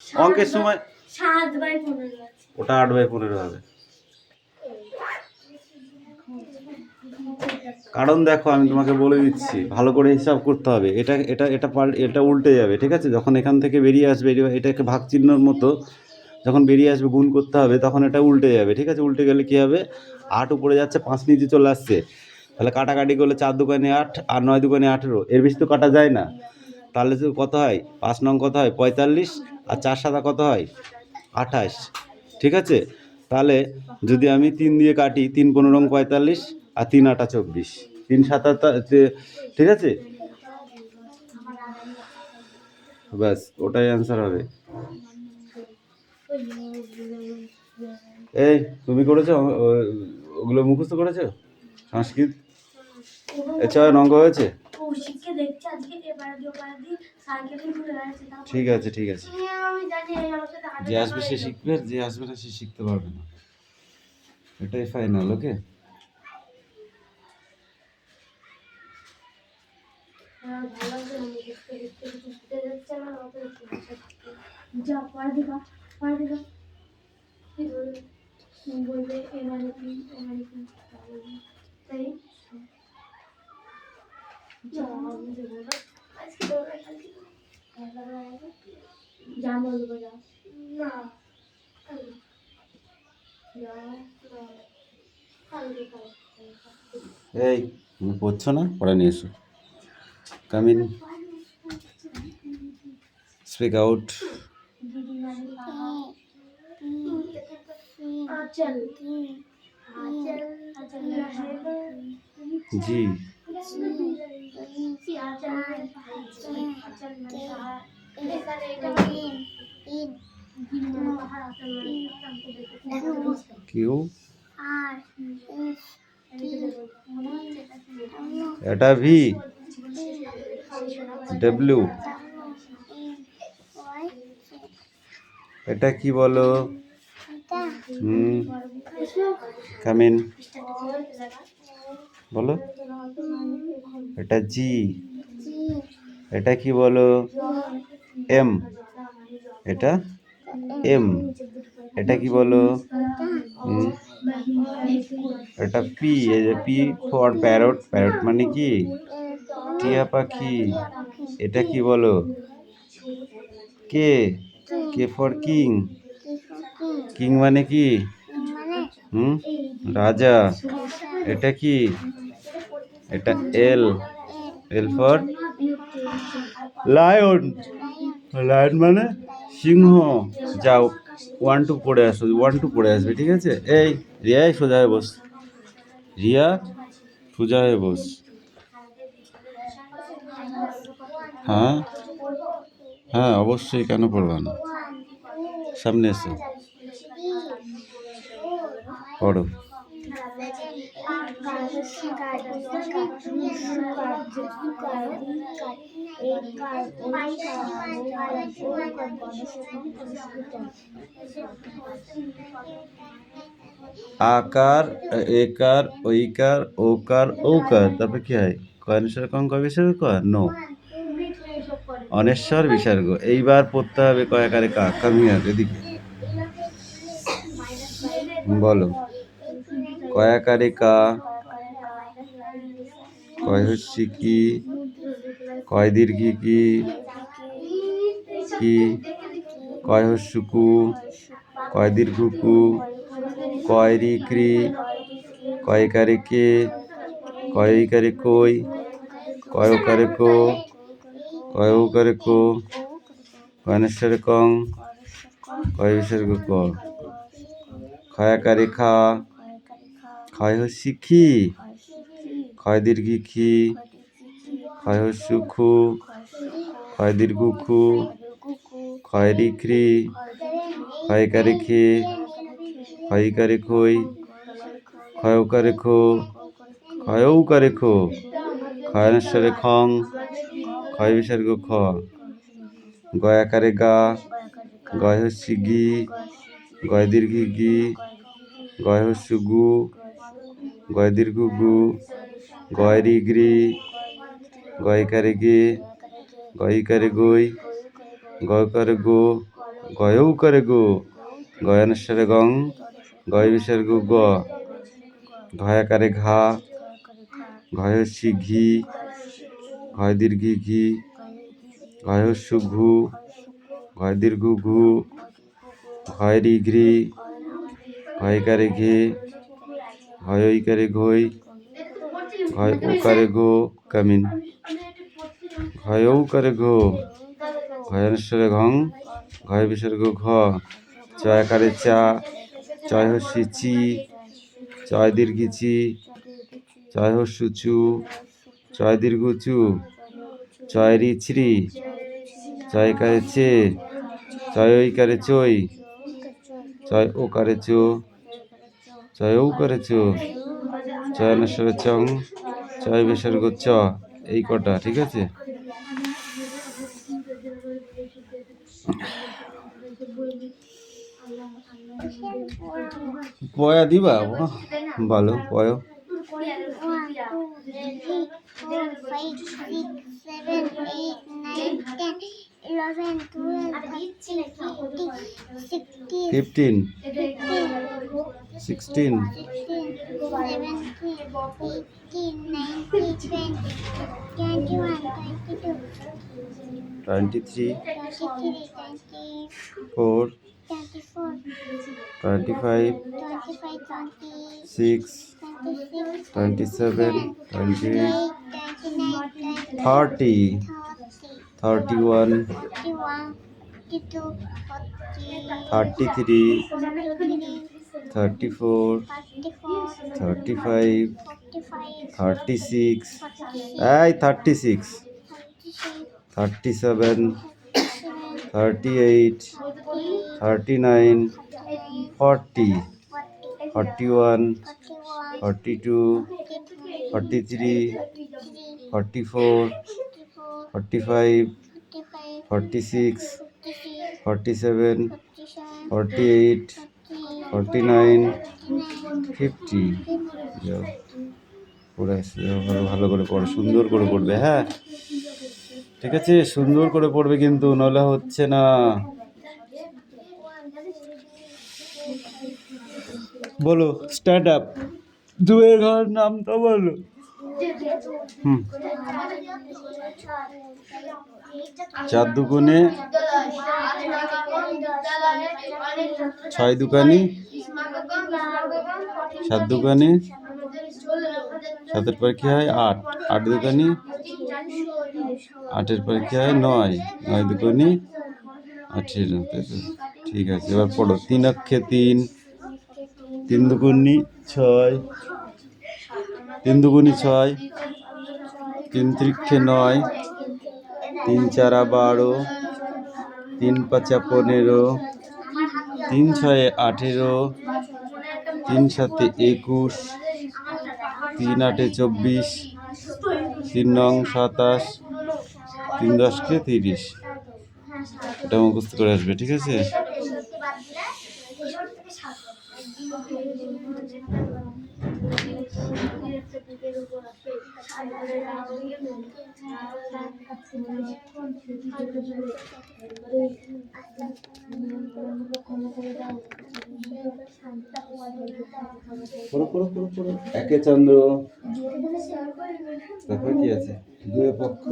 অঙ্কের সময় 7/15 আছে। ওটা 8/15 হবে। কারণ দেখো আমি তোমাকে বলে দিচ্ছি, ভালো করে হিসাব করতে হবে। এটা এটা এটা এটা উল্টে যাবে, ঠিক আছে? যখন এখান থেকে বেরিয়ে আসবে, এটাকে ভাগ চিহ্নর মতো যখন বেরিয়ে আসবে, গুণ করতে হবে, তখন এটা উল্টে যাবে, ঠিক আছে? উল্টে গেলে কী হবে, 8 উপরে যাচ্ছে, 5 নিচে চলে আসছে, তাহলে কাটাকাটি করলে 4 দুগুণে 8 আর 9 দুগুণে 18, এর বেশি তো কাটা যায় না। তাহলে কত হয়, 5 নং কত হয় 45, আর 4 সাদা কত হয় 28, ঠিক আছে? তাহলে যদি আমি 3 দিয়ে কাটি, 3 15 45 আর 3 8 24, 3 7 ঠিক আছে? ব্যাস ওটাই অ্যান্সার হবে। এই তুমি করেছো ওগুলো মুখস্থ করেছো সংস্কৃত? এছাড়া অঙ্ক হয়েছে? ঠিক আছে ঠিক আছে, যে আসবে সে শিখবে, যে আসবে না সে শিখতে পারবে না, এটাই ফাইনাল। ওকে, বলবে এবারে কি তাই যা বলবো যা না এই তুমি পড়ছো না, পড়া নিয়ে এসো। Come in, speak out. G, Q, এটা ভি, ডব্লিউ, এটা কি বলো? কাম ইন, বলো। এটা জি, এটা কি বলো? এম, এটা এম, এটা কি বলো? এটা পি, এই যে পি ফর প্যারট, প্যারট মানে কি টিয়া পাখি। এটা কি বলো? কে, কে ফর কিং, কিং মানে কি রাজা। এটা কি, এটা এল, এল ফর লায়ন, লায়ন মানে সিংহ। যাও 1 2 পড়ে আসো, 1 2 পড়ে আসবে, ঠিক আছে? এই রিয়া সোজা হয়ে বস, রিয়া সোজা হয়ে বস। হ্যাঁ হ্যাঁ অবশ্যই, কেন পড়বা না, সামনে এসো পড়ো। আকার, একার, ঐকার, ওকার, ঔকার, তারপরে কি হয়? কয়নেশ্বর কং কয় বিসর্গ ক, নো, অনেশ্বর বিসর্গ। এইবার পড়তে হবে কয়াকারে কা। কামিয়ার এদিকে বলো, কয়াকারে কা, কয় হচ্ছে কি, কয় দীর্ঘি কি, কি, কয় হস্যু কু, কয় দীর্ঘ কু, কয় রি ক্রি, কয়কারে কে, কয়কারে কই, কয়কারে কো, কয়কারে কো, কয়নেশ্বরে কং, কয় বিসর্গ ক, ক্ষয়াকারে খা, ক্ষয় হস্যি খি, ক্ষয় দীর্ঘি খি, ক্ষয় হস্যু খু, ক্ষয় দীর্ঘ খু, ক্ষয় রি ক্রি, ক্ষয়কারে খে, ক্ষয়কারে খই, ক্ষয়কারে খো, ক্ষয়ৌকারে খো, ক্ষয়নেশ্বরে খং, ক্ষয় বিসর্গ খ, গয়াকারে গা, গয় হস্যি গি, গয় দীর্ঘি গি, গয় হস্যু গু, গয় দীর্ঘ গু, গয় রি গ্রি, গয়কারে গে, গয়কারে গই, গয়কারে গো, গয় উকারে গো, গয়ানুসারে গং, গয় বিসর্গ গ, ঘয়াকারে ঘা, ঘয়সি ঘি, ঘয় দীর্ঘি ঘি, ঘয়স্যু ঘু, ঘয় দীর্ঘ ঘু, ঘয়রি ঘ্রি, ঘয়কারে ঘে, ঘয়ইকারে ঘই, ঘয় ওকারে গো কামিন, ঘয় ঔকারে ঘো, ঘয়ানুসারে ঘং, ঘয় বিসর্গ ঘ, চয়াকারে চা, চয় হস্যি চি, চয় দীর্ঘি চি, চয় হস্যু চু, চয় দীর্ঘ চু, চয়রি ছিরি, চয়কারে চে, চয়ইকারে চই, চয় ওকারে চো, চয় ঔকারে চো, চয়ানুসারে চং, চয় বিসর্গ চ। এই কটা ঠিক আছে। পয়া দিবা ভালো পয় 1, 2, 3, 4, 5, 6, 7, 8, 9, 10, 11, 12, 13, 14, 16, 15 16 16, 17, 18, 19, 20, 21, 22, 23 23, 4 24, 25 25, 6 26, 27 28 29, 30 31 31, 32, 33 34 34, 35 45, 36 46, এই 36 37 38 39 40 41 42 43 44 45 46 47 48 49 50 যাও পড়ে আসছে ভালো ভালো করে পড়ো সুন্দর করে পড়বে হ্যাঁ ঠিক আছে সুন্দর করে পড়বে কিন্তু নলে হচ্ছে না বলো স্টার্ট আপ দুয়ের ঘর নামটা বলো হুম 4 দুগুণে 6 দুগুণে 7 দুগুণে 7 পর কি হয় 8 8 দুগুণে 8 পর কি হয় 9 9 দুগুণে 18 ঠিক আছে এবার পড়ো 3 অক্ষে 3 3 দুগুণে 6 3 দুগুণে 6 3 ত্রিক্ষে 9 3 চারা 12 3 পাঁচা 15 3 ছয়ে 18 3 সাতে 21 3 আটে 24 3 নং 27 3 দশকে 30 এটা মুখস্থ করে আসবে ঠিক আছে একে চন্দ্র তারপর কি আছে দুয়ে পক্ষ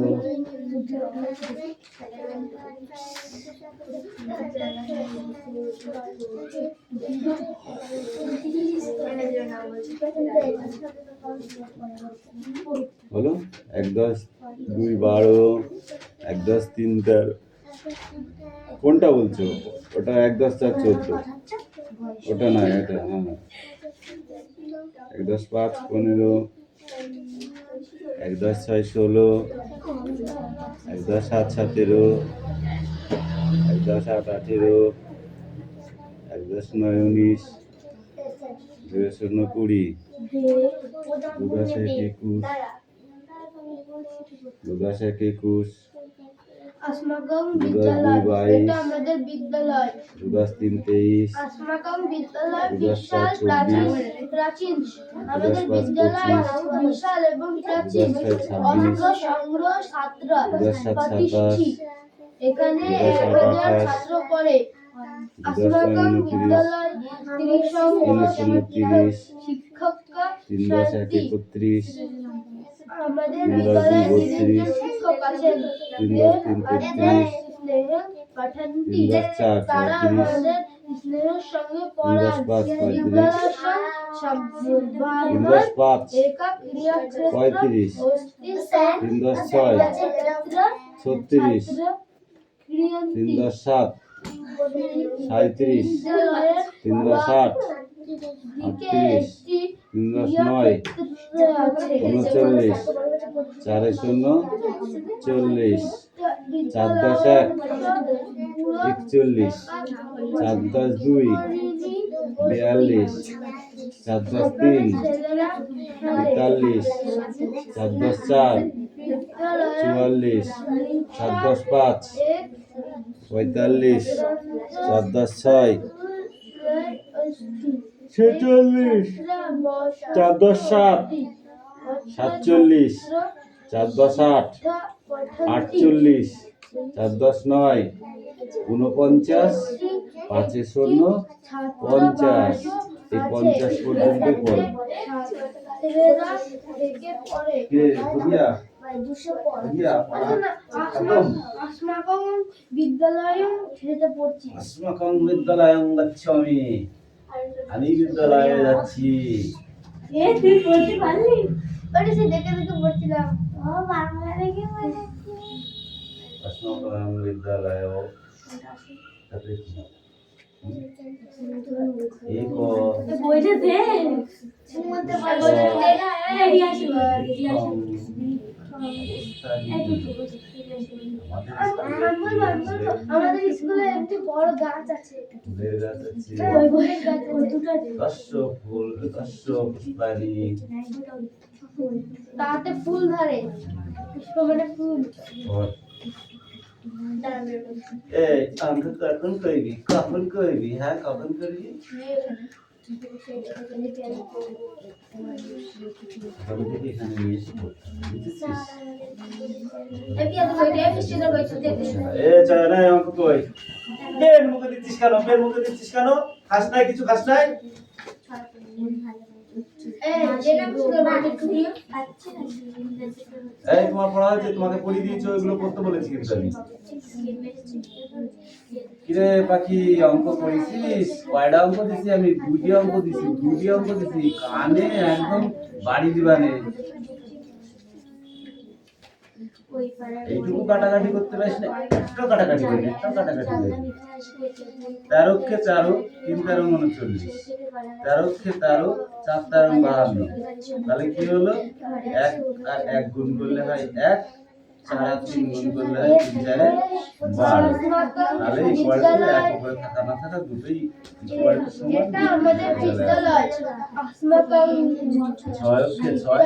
বলো 1 10 2 12 1 10 3 13 কোনটা বলছো ওটা 1 10 4 14 ওটা না এটা হ্যাঁ 1 10 5 15 1 10 6 16 1 10 7 17 1 10 8 18 1 10 9 19 2 0 20 2 10 21 2 10 21 अस्माकं 2 10 विद्यालय 2 এটা 22 আমাদের বিদ্যালয় 2 10 3 23 अस्माकं বিদ্যালয় 2 10 বিশাল 4 প্রাচীন 24 প্রাচীন 2 10 আমাদের 5 বিদ্যালয় 25 বিশাল এবং 2 প্রাচীন 10 6 26 অস্ত্র সংগ্রহ ছাত্র 2 10 7 প্রতিষ্ঠিত 27 এখানে 2 10 8 1000 28 ছাত্র পড়ে अस्माकं विद्यालय 30 শিক্ষক 3×1 = 31 আমাদের 3×2 বিদ্যালয়ে 32 তিনজন শিক্ষক আছেন 3×3 স্নেহ পাঠানটি 3×4 তারা 34 আমাদের স্নেহের সঙ্গে পড়ান 3×5 বিদ্যালয় সভার 3×5 একা ক্রিয়াক্ষেত্র 35 অস্তি 3×6 36 3×7 37 3×8 38 3×9 39 4 0 40 4×1 41 4×2 42 4×3 43 4×4 44 4×5 45 4×6 46 4×7 47 4×8 48 4×9 49 5 0 50 এই 50 পর্যন্ত পড়ে अस्माकं विद्यालयं ছেড়ে পড়ছি अस्माकं विद्यालयं गच्छामि আমি বিদ্যালয়ে যাচ্ছি তুই পড়তে পারলি ওটা সে দেখে দেখে পড়ছিলাম ও বাংলা দেখে পড়েছি अस्माकं विद्यालय एक বইটা দে মধ্যে আমাদের স্কুলে একটি বড় গাছ আছে তাতে ফুল ধরে পুষ্প মানে ফুল এই আমরা কখন করবি হ্যাঁ কখন করবি আমি দেখি এখানে নিয়ে এসে পড়তাম বুঝেছিস এ চল না অঙ্ক কই পেন মুখে দিচ্ছিস কেন খাস নাই কিছু খাস নাই এই তোমার পড়া হয়েছে তোমাকে পড়িয়ে দিয়েছো এগুলো করতে বলেছি কিন্তু আমি কিরে পাখি অঙ্ক করেছিস কয়টা অঙ্ক দিছি আমি দুটি অঙ্ক দিছি কানে একদম বাড়ি দিবানে এইটুকু কাটাকাটি করতে পারিস না একটু কাটাকাটি করবি 13 কে 4 3 13 39 13 কে 13 4 13 52 তাহলে কি হলো 1 আর 1 গুণ করলে হয় 1 4 আর 3 গুণ করলে হয় 3 4 12 তাহলে ইকুয়াল টু 1 উপরে থাকা না থাকা দুটোই ইকুয়াল টু সমান এটা আমাদের বিদ্যালয় अस्माकं 6 কে 6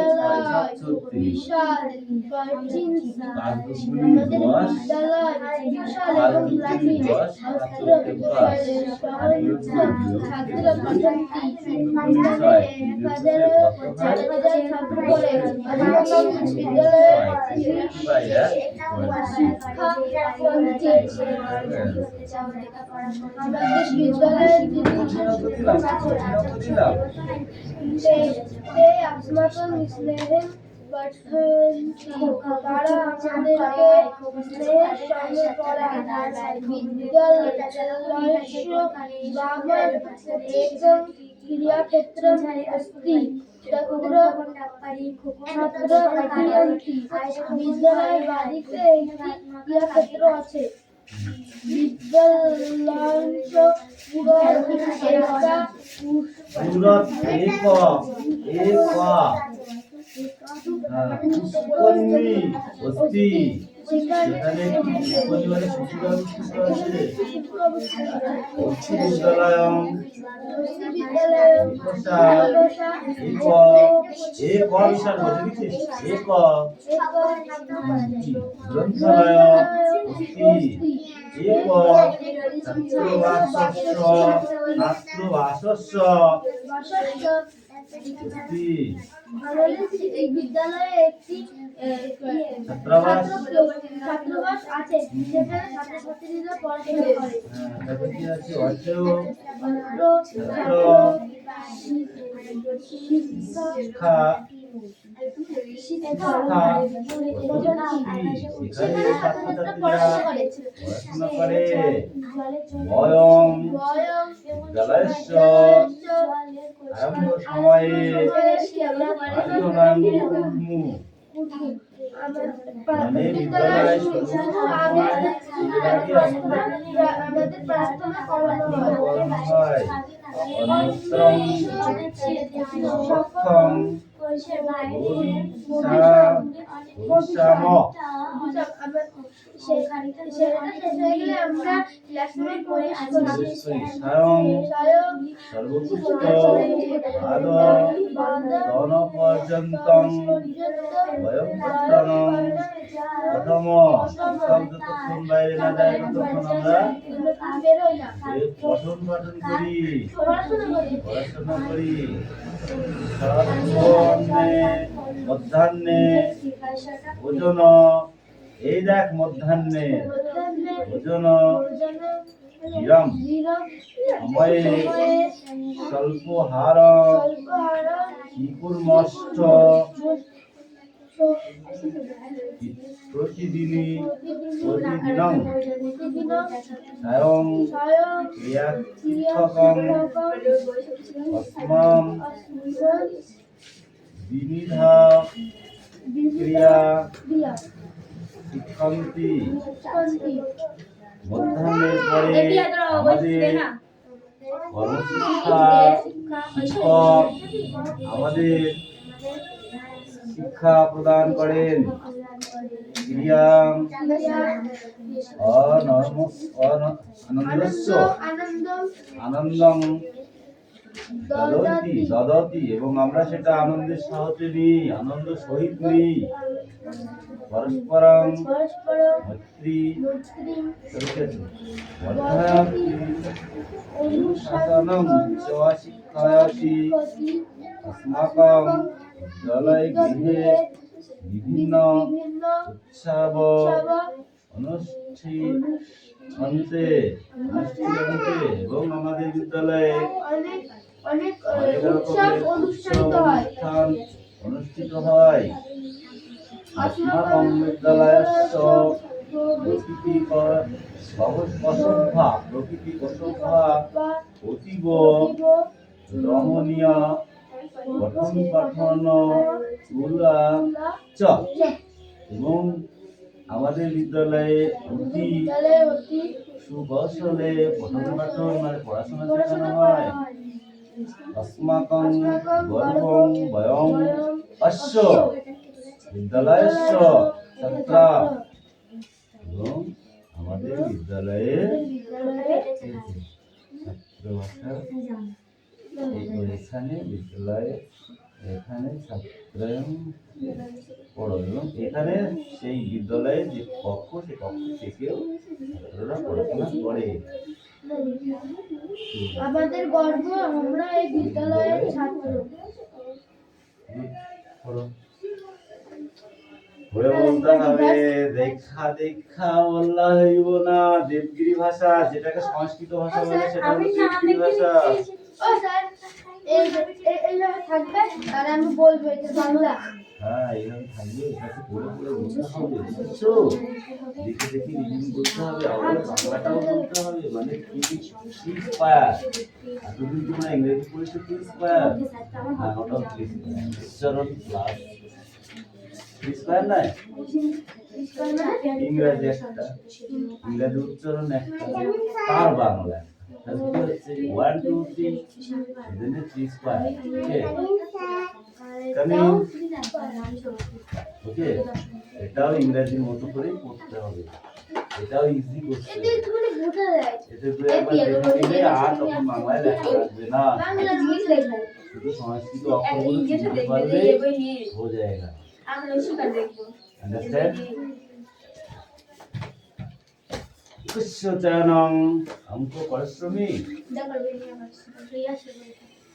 6 বিশাল প্রাচীন 5 গুণ 10 বিদ্যালয় বিশাল এবং প্রাচীন অস্ত্র ছাত্র পাঠানটি বিদ্যালয়ে 1000 ছাত্র পড়ে अस्माकं বিদ্যালয়ে শিক্ষা পঞ্চে আমাদের বিদ্যালয়ে अस्माकं स्नेहेन পাঠানটি তারা আমাদেরকে স্নেহের সঙ্গে পড়ায় বিদ্যালয় বাবার একম ক্রিয়াক্ষেত্রম अस्ति तत्र ছাত্র অধ্যয়নটি বিদ্যালয়ের বাড়িতে একটি ক্রিয়াক্ষেত্র আছে বিদ্যালয়ঞ্চ পুরত একা পুরত এক পুষ্পন্নি অস্তি সেখানে পরিবারে শিশুরা অস্তি বিদ্যালয়ং এক বিশাল বুঝেছিস এক গ্রন্থালয় অস্তি এক ছাত্রবাসস্য আমাদের এই বিদ্যালয়ে একটি ছাত্রাবাস ছাত্রাবাস আছে যেখানে ছাত্রছাত্রীরা পড়াশোনা করে। তারপর কি আছে অর্থেয় ছাত্র শিক্ষা সেখানে ছাত্রছাত্রীরা পড়াশোনা করে। বয়ম বিদ্যালয়স্য আরম্ভ সময়ে পাঠ্যনাম মানে বিদ্যালয় শুরু হওয়ার আগে আমাদের প্রার্থনা করানো হয়। অনিত্রং সক্ষম ভবিষ্যাম আমরা ক্লাসরুমে প্রবেশ করি। স্বয়ং সর্বপুষ্ট আদ দন পর্যন্তং বয়ং পঠনং প্রথম সব যতক্ষণ বাইরে না যায় ততক্ষণ আমরা এই পঠন পাঠন করি, পড়াশোনা করি। সর্বর্ণে মধ্যাহ্নে ভোজন, এই দেখ মধ্যাহ্নে ভোজন বিরাম সময়ে স্বল্পহার শিকুর্মষ্ঠ প্রতিদিনং স্বয়ং ক্রিয়াকম অস্মাম বিনিধা ক্রিয়া শিক্ষন্তি। মধ্যাহ্নের পরে আমাদের কর্মশিক্ষা শিক্ষক আমাদের শিক্ষা প্রদান করেন। ক্রিয়া আনন্দস্য আনন্দং দদতি এবং আমরা সেটা আনন্দের সাহায্যে নিই, আনন্দ সহিত নিই। পরস্পরং মৈত্রী অনুশাসনং চ শিক্ষায়তি। अस्माकं বিদ্যালয় গৃহে বিভিন্ন উৎসব অনুষ্ঠানতে এবং আমাদের বিদ্যালয়ে অনেক অনেক উৎসব রকমের অনুষ্ঠিত হয়। অনুষ্ঠান অনুষ্ঠিত হয়। अस्माकं বিদ্যালয়স্য প্রকৃতি প্রসভা অতীব রমণীয় পঠন পাঠন গুলা চ এবং আমাদের বিদ্যালয়ে অতি সুকৌশলে পঠন পাঠন মানে পড়াশোনা শেখানো হয়। अस्माकं গর্বং বয়ং অস্য বিদ্যালয়স্য ছাত্রা এবং আমাদের বিদ্যালয়ে ছাত্রবাসা এখানে বিদ্যালয়ে এখানে ছাত্রায়ণ পড়ো এবং এখানে সেই বিদ্যালয়ে যে কক্ষ সে কক্ষ থেকেও ছাত্ররা পড়াশোনা করে। আমাদের গর্ব আমরা এই বিদ্যালয়ের ছাত্র। বলে বলতে হবে দেখা দেখা বললা হইব না। দেবগিরি ভাষা যেটাকে সংস্কৃত ভাষা বলে সেটা হলো দেবগিরি ভাষা। ও স্যার এইভাবে থাকবে আর আমি বলবো এটা বাংলা। হ্যাঁ এইভাবে থাকবে, এটাকে পড়ে পড়ে বলতে হবে, বুঝছো? দেখে দেখে রিডিং করতে হবে, আবার বাংলাটাও বলতে হবে। মানে ইন্সপায়ার, এতদিন তোমরা ইংরেজি পড়েছো ইন্সপায়ার, হ্যাঁ ওটাও উচ্চারণ প্লাস ইন্সপায়ার নাই। ইংরেজি একটা, ইংরেজি উচ্চারণ একটা, তার বাংলা হচ্ছে 1 2 3 এজন্য 3 স্কয়ার। ওকে এটাও ইংরেজির মতো করেই পড়তে হবে, এটাও ইজি করতে হবে। এতে তুই একবার দেখে নিলে আর তখন বাংলায় লেখা লাগবে না, শুধু সংস্কৃত অক্ষরগুলো চিনতে পারলেই হয়ে যায়গা। আন্ডারস্ট্যান্ড? কুশচয়নং অঙ্ক পরিশ্রমী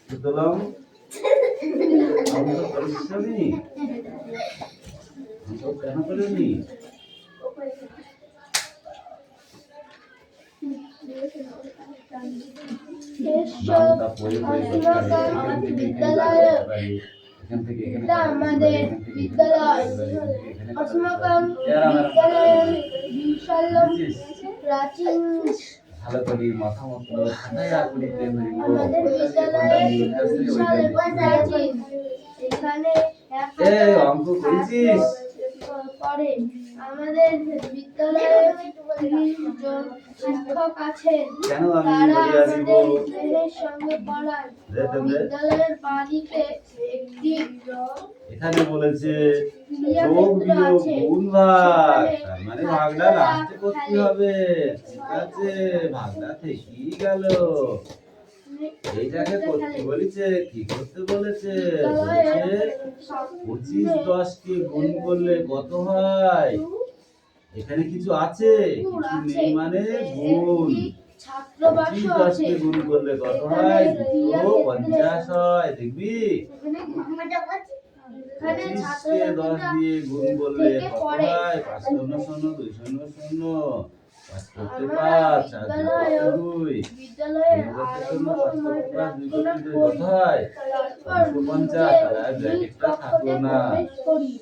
সুতরাং অঙ্ক পরিশ্রমী অঙ্ক ও কেন করেনি? নামটা পড়ে পড়ে করতে পারি, এখান থেকে এখানে করতে পারি, এখান থেকে এখানে এটা আমাদের বিদ্যালয় অসমাকাম বিদ্যালয়ের বিশালম প্রাচীন ভালো করি মাথা মতো ঠান্ডা করি আমাদের বিদ্যালয়ের বিশাল প্রাচীন এখানে এই অঙ্ক করেছিস? পড়ে আমাদের বিদ্যালয়ে 30 জন শিক্ষক আছেন। কেন আমি তারা বলিয়া দিব? আমাদের স্নেহের সঙ্গে পড়ান। দেখেন দে। বিদ্যালয়ের বাড়িতে একটি এখানে বলেছে যোগ ক্রীড়াক্ষেত্র বিয়োগ আছে। গুণ ভাগ, সেখানে তার মানে ভাগটা লাস্টে করতে হবে। ঠিক আছে, ভাগটা থেকেই গেল। এইটাকে করতে বলেছে, কি করতে বলেছে? বলেছে 25 10 কে গুণ করলে কত হয়? এখানে কিছু আছে, কিছু নেই মানে গুণ। ছাত্রবাস 25 10 আছে। কে গুণ করলে কত হয়? 250 হয়। দেখবি? এখানে 25 কে 10 দিয়ে গুণ করলে থেকে কত পড়ে। হয়? 5 শূন্য শূন্য 2 শূন্য শূন্য 5 করতে 5 4 2 বিদ্যালয়ের শূন্য 5 সময় করতে 5 2 প্রার্থনা করতে করি। কত হয়? তারপর 250। তাহলে আর ব্র্যাকেটটা থাকলো না। করি।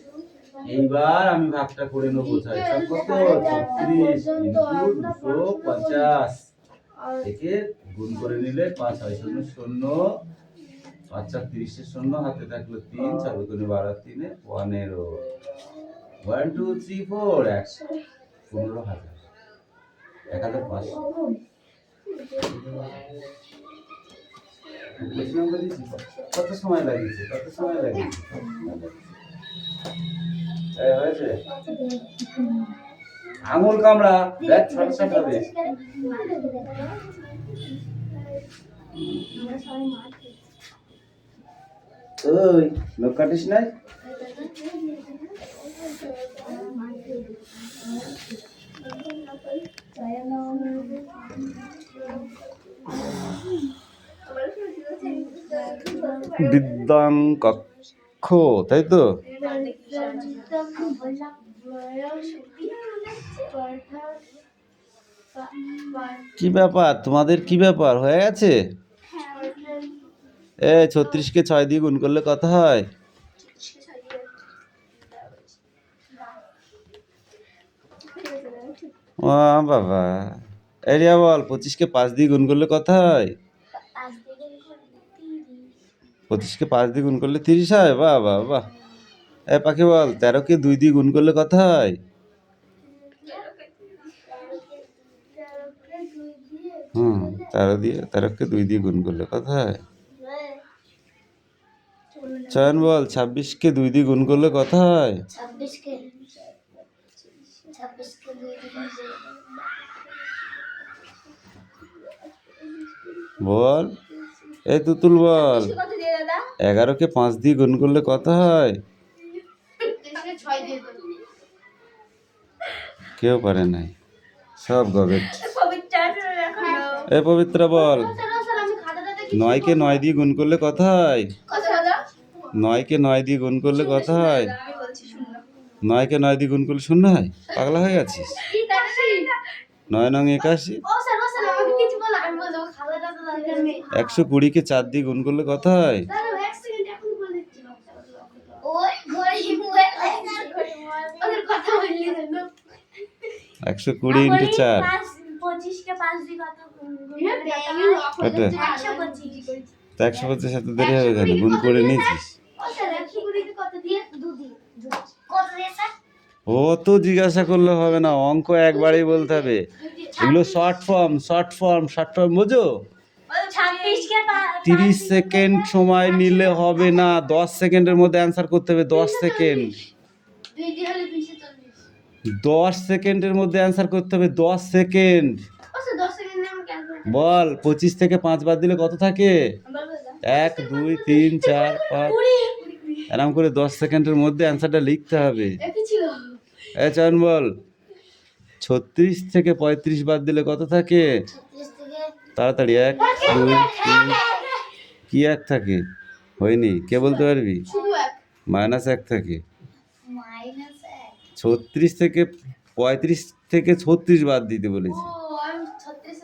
এইবার আমি ভাগটা করে নেবো। 6 কত? 36 ইনটু 250 থেকে গুণ করে নিলে 5 6 শূন্য শূন্য 5 4 30 এর শূন্য হাতে থাকলো 3 4 দুগুণে 12 3 15 1 2 3 4 15,000 1500 বুঝলাম বলেছি। কত সময় লাগিয়েছে? কত সময় লাগিয়েছে? এই হয়েছে? আঙুল কামড়া, দেখ ছোট ছোট হবে। ওই লোক কাটিস নাই? বিদ্যাং কক্ষ, তাই তো? কি ব্যাপার তোমাদের, কি ব্যাপার হয়ে গেছে? 36 কে 6 দিয়ে গুণ করলে কত হয়? ও বাবা, এরিয়া বল 25 কে 5 দিয়ে গুণ করলে কত হয়? 25 কে 5 দিয়ে গুণ করলে 30 হয়। বাহ বাহ বাহ। পাখি বল 13 কে 2 দিয়ে গুণ করলে কত হয়? 13 কে 2 দিয়ে গুণ করলে কত হয়? চয়ন বল 26 কে 2 দিয়ে গুণ করলে কত হয়? 26 কে 2 বল, এই তুতুল বল 11 কে 5 দিয়ে গুণ করলে কত হয়? কেউ পারে নাই, সব গবেট। এই পবিত্র বল 9 কে 9 দিয়ে গুণ করলে কত হয়? 9 কে 9 দিয়ে গুণ করলে কত হয়? 9 কে 9 দিয়ে গুণ করলে 0 হয়? পাগলা হয়ে গেছিস? 9 9 81। 120 কে 4 দিয়ে গুণ করলে কত হয়? 120 ইন্টু 4। 25 কে 5 দিয়ে কত গুণ এটা 125। 125 সাথে দেরি হবে কেন? গুণ করে নিয়েছিস। ও তো জিজ্ঞাসা করলে হবে না, অঙ্ক একবারেই বলতে হবে। এগুলো শর্ট ফর্ম বোঝো? 30 সেকেন্ড সময় নিলে হবে না, 10 সেকেন্ডের মধ্যে অ্যান্সার করতে হবে। 10 সেকেন্ড, 10 সেকেন্ডের মধ্যে অ্যান্সার করতে হবে। 10 সেকেন্ড। বল 25 থেকে 5 বাদ দিলে কত থাকে? 1 2 3 4 5। এরকম করে 10 সেকেন্ডের মধ্যে অ্যান্সারটা লিখতে হবে। চয়ন বল 36 থেকে 35 বাদ দিলে কত থাকে? তাড়াতাড়ি 1 2 3। কি 1 থাকে? হয়নি, কে বলতে পারবি? -1 থাকে। 36 থেকে 35 থেকে 36 বাদ দিতে বলেছি। আমি 36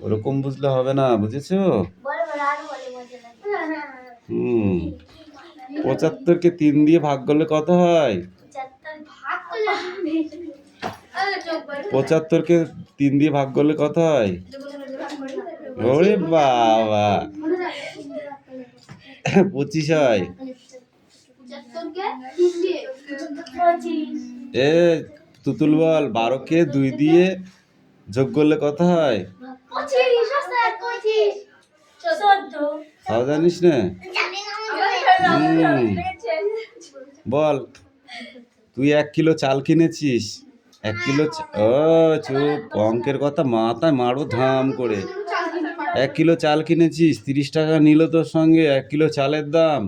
ওরকম বুঝলে হবে না, বুঝেছো? বলে বলে আর বলে মজা লাগে 75কে 3 দিয়ে ভাগ করলে কত হয়? 75 ভাগ করলে আরে চোখ বড় 75কে 3 দিয়ে ভাগ করলে কত হয়? ওরে বাবা 25 হয়। 75 কে 3 দিয়ে 25 এ তুতুল বল 12কে 2 দিয়ে যোগ করলে কত হয়? 25 25 14 তাও জানিস না? বল, তুই 1 কিলো চাল কিনেছিস, 1 কিলো ও চুপ, অঙ্কের কথা মাথায় মারবো ধাম করে। 1 কিলো চাল কিনেছিস, 30 টাকা নিল তোর সঙ্গে 1 কিলো চালের দাম,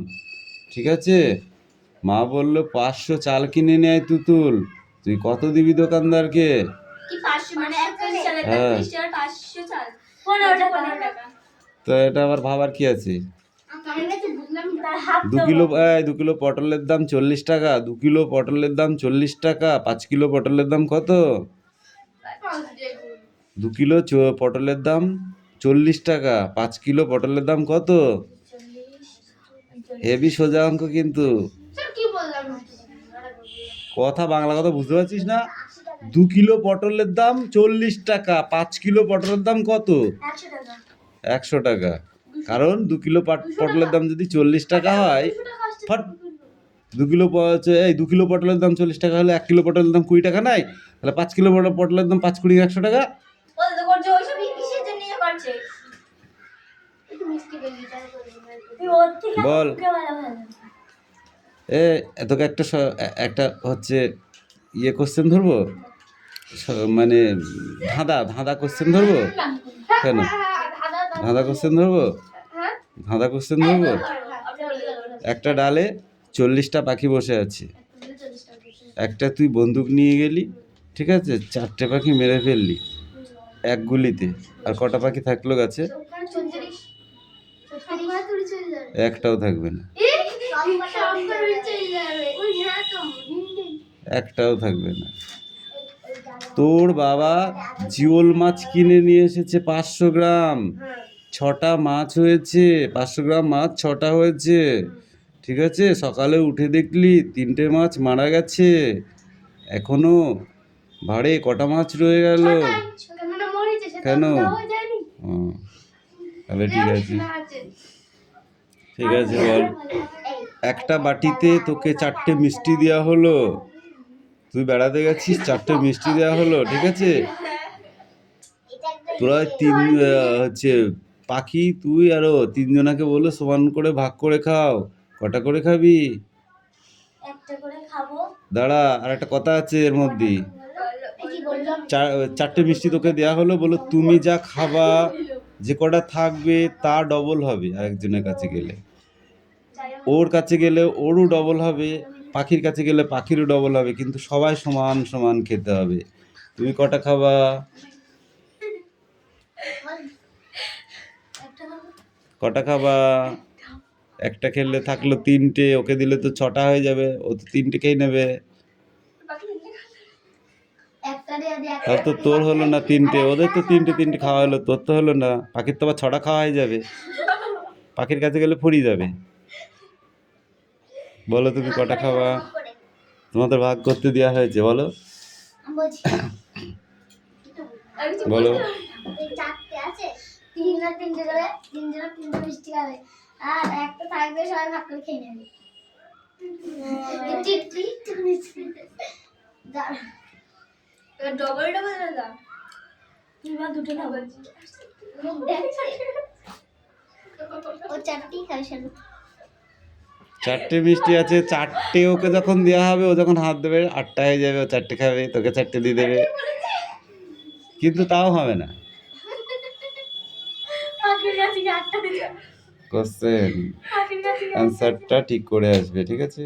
ঠিক আছে? মা বললো 500 চাল কিনে নেয় তুতুল, তুই কত দিবি দোকানদারকে? কি 500 মানে 1 কেজি চালের দাম হ্যাঁ। 30 টাকা 500 চাল 15 টাকা তো এটা আবার ভাবার কি আছে? আমি তো বুঝলাম তার হাফ 2 কিলো পটলের দাম 40 টাকা, 2 কিলো পটলের দাম 40 টাকা, 5 কিলো পটলের দাম কত? 2 কিলো পটলের দাম 40 টাকা, 5 কিলো পটলের দাম কত? হেভি সোজা অঙ্ক কিন্তু। কি বললাম কথা বাংলা কথা বুঝতে পারছিস না? 2 কিলো পটলের দাম 40 টাকা, 5 কিলো পটলের দাম কত? 100 টাকা 100 টাকা। কারণ 2 কিলো পটলের দাম যদি 40 টাকা হয়, ফট 2 কিলো 2 কিলো পটলের দাম 40 টাকা হলে 1 কিলো পটলের দাম 20 টাকা নাই? তাহলে 5 কিলো পটলের দাম 5 20 100 টাকা। বল তো করছে ওই সব কিসের জন্য করছে একটু মিষ্টি বেশি তাই করে তুই ওর থেকে বল। কে ভালো ভালো তোকে একটা হচ্ছে কোশ্চেন ধরবো, মানে ধাঁধা কোশ্চেন ধরবো। কেন ধাঁধা কোশ্চেন ধরবো? ধাঁধা কোশ্চেন ধরবো। একটা ডালে 40টা পাখি বসে আছে, একটা তুই বন্দুক নিয়ে গেলি, ঠিক আছে? 4টে পাখি মেরে ফেললি এক গুলিতে, আর কটা পাখি থাকলো গাছে? 34 একটাও থাকবে না, একটাও থাকবে না। তোর বাবা জিওল মাছ কিনে নিয়ে এসেছে 500 গ্রাম, 6টা মাছ হয়েছে, 500 গ্রাম মাছ 6টা হয়েছে, ঠিক আছে? সকালে উঠে দেখলি 3টে মাছ মারা গেছে, এখনো ভাড়ে কটা মাছ রয়ে গেল? কেন? ও, তাহলে ঠিক আছে, ঠিক আছে বল। একটা বাটিতে তোকে 4টে মিষ্টি দেওয়া হলো, তুই বেড়াতে গেছিস, 4টে মিষ্টি দেওয়া হলো, ঠিক আছে? তোরা হচ্ছে পাখি, তুই আরো 3 জনাকে বলে সমান করে ভাগ করে খাও। কটা করে খাবি? একটা করে খাবো দাঁড়া, আর একটা কথা আছে এর মধ্যে। কি বললাম 4টে মিষ্টি তোকে দেওয়া হলো, বলো তুমি যা খাবা, যে কটা থাকবে তা ডবল হবে আরেকজনের কাছে গেলে, ওর কাছে গেলে ওরও ডবল হবে, পাখির কাছে গেলে পাখিরও ডবল হবে, কিন্তু সবাই সমান সমান খেতে হবে। তুমি কটা খাবা? কটা খাবা? একটা খেলে থাকলো 3টে, ওকে দিলে তো 6টা হয়ে যাবে, ও তো 3টে খেয়ে নেবে। তাহলে তো তোর হলো না 3টে, ওদের তো 3টে খাওয়া হলো, তোর তো হলো না। পাখির তো আবার 6টা খাওয়া হয়ে যাবে, পাখির কাছে গেলে ফুরিয়ে যাবে। বলো তুমি কটা খাবা? তোমাদের ভাগ করতে দেওয়া হয়েছে, বলো বলো। 4টে আছে 3 করে 3 মিষ্টি খাবে আর একটা থাকবে সবাই ভাগ করে খেয়ে নেবে ডবল দাদা তুই বা দুটো খাবো ও 4টেই খাবে শুধু 4টে মিষ্টি আছে, 4টে ওকে যখন দেওয়া হবে, ও যখন হাত দেবে 8টা হয়ে যাবে, ও 4টে খাবে, তোকে 4টে দিয়ে দেবে, কিন্তু তাও হবে না। কোশ্চেন অ্যান্সারটা ঠিক করে আসবে, ঠিক আছে?